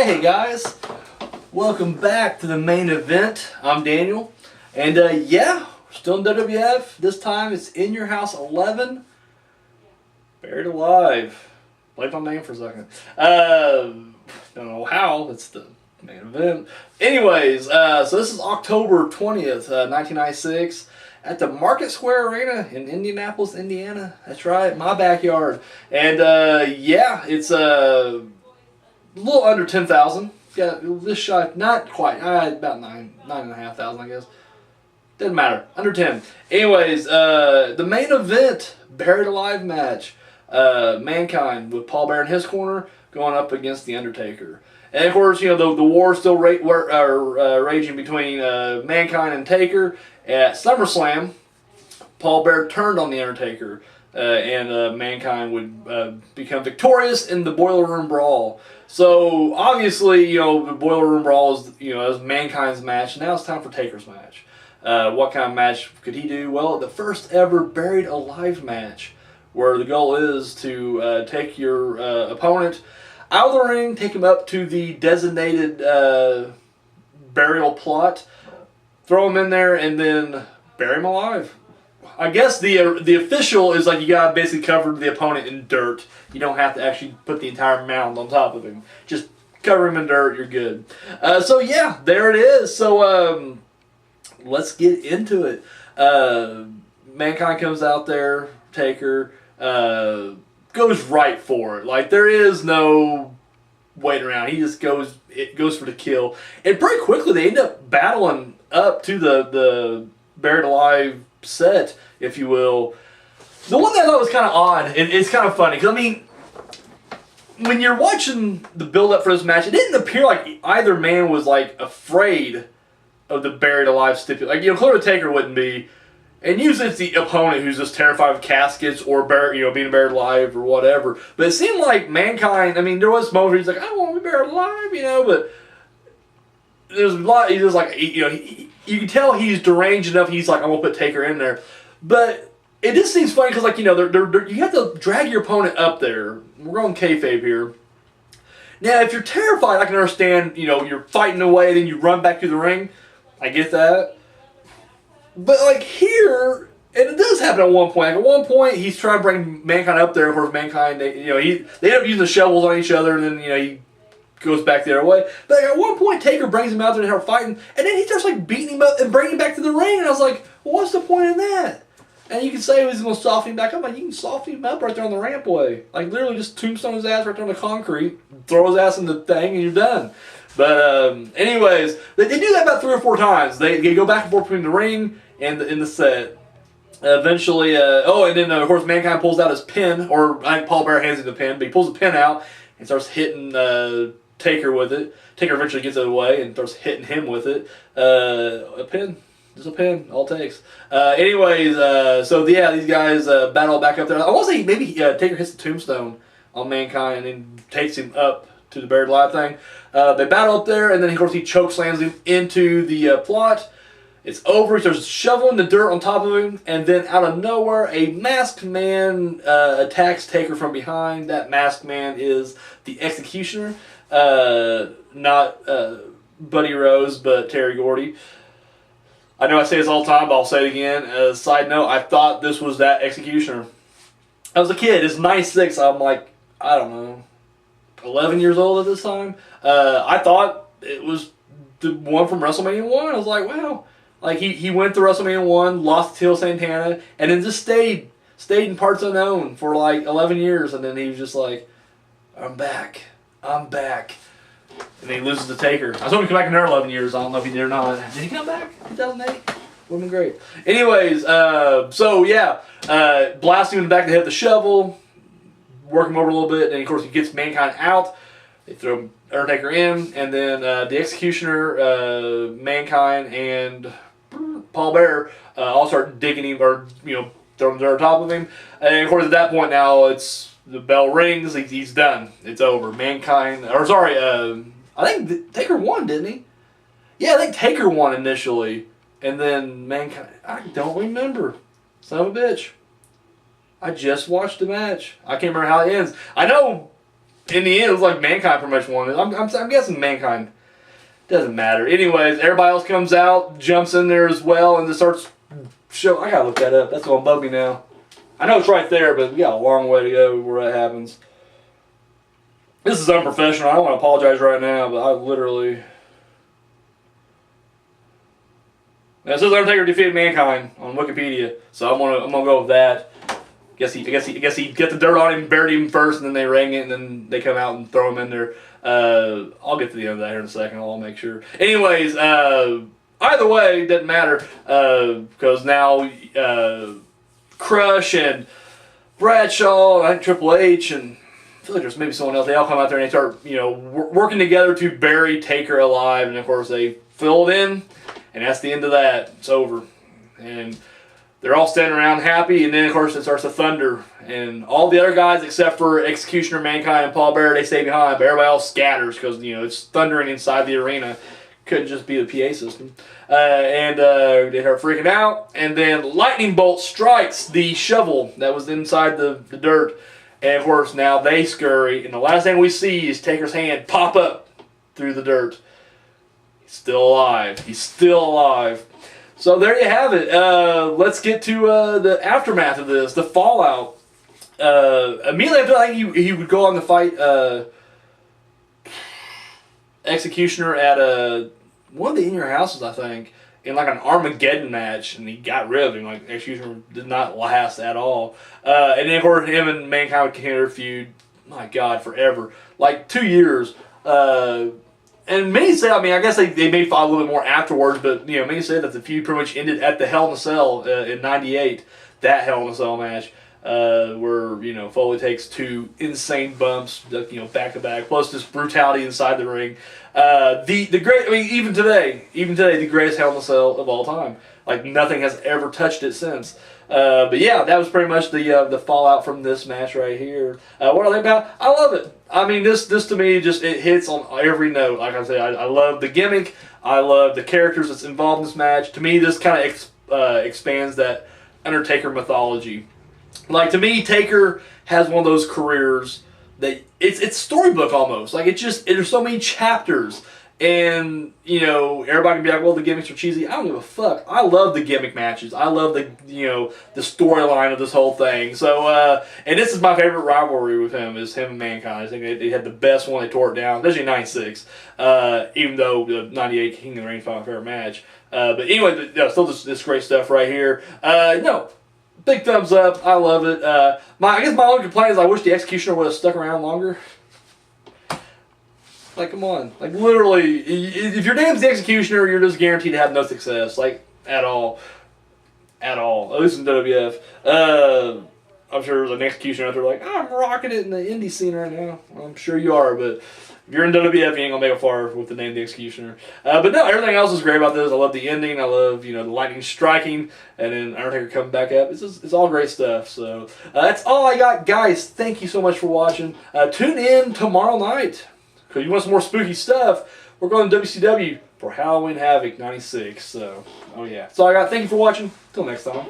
Hey guys, welcome back to the main event. I'm Daniel, and yeah, we're still in WWF. This time it's In Your House 11, Buried Alive. Blanked on name for a second. Don't know how. It's the main event. Anyways, so this is October 20th, 1996, at the Market Square Arena in Indianapolis, Indiana. That's right, my backyard. And yeah, it's a little under 10,000. Yeah, this shot, not quite. About 9,500, I guess. Doesn't matter. Under 10. Anyways, the main event, Buried Alive match. Mankind with Paul Bearer in his corner going up against the Undertaker. And of course, you know, the war still raging between Mankind and Taker. At SummerSlam, Paul Bearer turned on the Undertaker, and Mankind would become victorious in the Boiler Room Brawl. So obviously, you know, the Boiler Room Brawl is, you know, is Mankind's match. Now it's time for Taker's match. What kind of match could he do? Well, the first ever Buried Alive match, where the goal is to take your opponent out of the ring, take him up to the designated burial plot, throw him in there, and then bury him alive. I guess the official is like you gotta basically cover the opponent in dirt. You don't have to actually put the entire mound on top of him. Just cover him in dirt, you're good. So yeah, there it is. So let's get into it. Mankind comes out there, Taker, goes right for it. Like, there is no waiting around. He just goes for the kill. And pretty quickly they end up battling up to the Buried Alive set, if you will. The one that I thought was kind of odd, it's kind of funny, because I mean, when you're watching the build-up for this match, it didn't appear like either man was like afraid of the Buried Alive stipulation. Like, you know, clearly Taker wouldn't be, and usually it's the opponent who's just terrified of caskets or being buried alive or whatever. But it seemed like Mankind, I mean, there was moments where he's like, I don't want to be buried alive, you know, but there's a lot, he's just like, you know, you can tell he's deranged enough, he's like, I'm going to put Taker in there. But it just seems funny because, like, you know, you have to drag your opponent up there. We're going kayfabe here. Now, if you're terrified, I can understand, you know, you're fighting away, then you run back to the ring. I get that. But, like, here, and it does happen at one point. Like, at one point, he's trying to bring Mankind up there. Of course, Mankind, they end up using the shovels on each other, and then, you know, he goes back the other way. But like, at one point, Taker brings him out there and start fighting, and then he starts like beating him up and bringing him back to the ring. And I was like, well, what's the point in that? And you can say he's going to soften him back up. Like, you can soften him up right there on the rampway. Like, literally just tombstone his ass right there on the concrete, throw his ass in the thing, and you're done. But anyways, they do that about 3 or 4 times. They go back and forth between the ring and in the set. Eventually, and then of course Mankind pulls out his pin, or I think Paul Bearer hands him the pin, but he pulls the pin out and starts hitting Taker with it. Taker eventually gets it away and starts hitting him with it. A pin. Just a pin. All it takes. Anyways, so yeah, these guys battle back up there. I want to say maybe Taker hits the tombstone on Mankind and then takes him up to the Buried Alive thing. They battle up there, and then of course he chokeslams him into the plot. It's over. He starts shoveling the dirt on top of him, and then out of nowhere, a masked man attacks Taker from behind. That masked man is the Executioner. Not Buddy Rose, but Terry Gordy. I know I say this all the time, but I'll say it again. Side note, I thought this was that Executioner. I was a kid. It's 96. I'm like, I don't know, 11 years old at this time. I thought it was the one from WrestleMania 1. I was like, wow. Like, he went to WrestleMania 1, lost to Tito Santana, and then just stayed in parts unknown for like 11 years, and then he was just like, I'm back. And then he loses to Taker. I was hoping he'd come back in another 11 years. I don't know if he did or not. Did he come back? 2008? Would have been great. Anyways, so yeah, blasting him in the back to hit the shovel, work him over a little bit, and then of course he gets Mankind out. They throw Undertaker in, and then the Executioner, Mankind, and Paul Bearer all start digging him, or throwing dirt on top of him. And of course at that point now it's the bell rings. He's done. It's over. Mankind, or sorry, I think Taker won, didn't he? Yeah, I think Taker won initially, and then Mankind. I don't remember. Son of a bitch. I just watched the match. I can't remember how it ends. I know in the end, it was like Mankind pretty much won it. I'm guessing Mankind. Doesn't matter. Anyways, everybody else comes out, jumps in there as well, and just starts show. I gotta look that up. That's gonna bug me now. I know it's right there, but we got a long way to go where that happens. This is unprofessional. I don't want to apologize right now, but I literally. Now, it says Undertaker defeated Mankind on Wikipedia, so I'm gonna go with that. Guess he get the dirt on him, buried him first, and then they rang it, and then they come out and throw him in there. I'll get to the end of that here in a second. I'll make sure. Anyways, either way, it doesn't matter because now Crush and Bradshaw, I think Triple H, and I feel like there's maybe someone else. They all come out there and they start, working together to bury Taker alive, and of course they fill it in, and that's the end of that. It's over, and they're all standing around happy, and then of course it starts to thunder, and all the other guys except for Executioner, Mankind, and Paul Bearer, they stay behind, but everybody else scatters because it's thundering inside the arena. Couldn't just be the PA system, and they start freaking out, and then lightning bolt strikes the shovel that was inside the dirt, and of course now they scurry, and the last thing we see is Taker's hand pop up through the dirt. He's still alive. He's still alive. So there you have it. Let's get to the aftermath of this, the fallout. Immediately after that, he would go on to fight Executioner at one of the In Your Houses, I think, in like an Armageddon match, and he got rid of him. Like Executioner did not last at all. And then of course him and Mankind would continue their feud. My God, forever, like 2 years. And many say, I guess they may fight a little bit more afterwards, but many say that the feud pretty much ended at the Hell in a Cell in '98. That Hell in a Cell match, where Foley takes 2 insane bumps, back to back, plus this brutality inside the ring. The great, even today, the greatest Hell in a Cell of all time. Like nothing has ever touched it since. But yeah, that was pretty much the fallout from this match right here. What are they about? I love it. This to me it hits on every note. Like I said, I love the gimmick. I love the characters that's involved in this match. To me, this kind of expands that Undertaker mythology. Like to me, Taker has one of those careers that it's storybook almost. Like there's so many chapters. And, everybody can be like, well, the gimmicks are cheesy. I don't give a fuck. I love the gimmick matches. I love the storyline of this whole thing. So, and this is my favorite rivalry with him, is him and Mankind. I think they had the best one. They tore it down, especially in '96. Even though the '98 King of the Ring final favorite match. But anyway, still this great stuff right here. Big thumbs up. I love it. I guess my only complaint is I wish the Executioner would have stuck around longer. Like, come on. Like, literally, if your name's the Executioner, you're just guaranteed to have no success. Like, at all. At all. At least in WWF. I'm sure there's an Executioner out there like, I'm rocking it in the indie scene right now. Well, I'm sure you are, but if you're in WWF, you ain't going to make it far with the name The Executioner. But no, everything else is great about this. I love the ending. I love, the lightning striking, and then Undertaker coming back up. It's all great stuff. So, that's all I got. Guys, thank you so much for watching. Tune in tomorrow night. Because you want some more spooky stuff, we're going to WCW for Halloween Havoc '96. So, oh yeah. That's all I got. Thank you for watching. Till next time.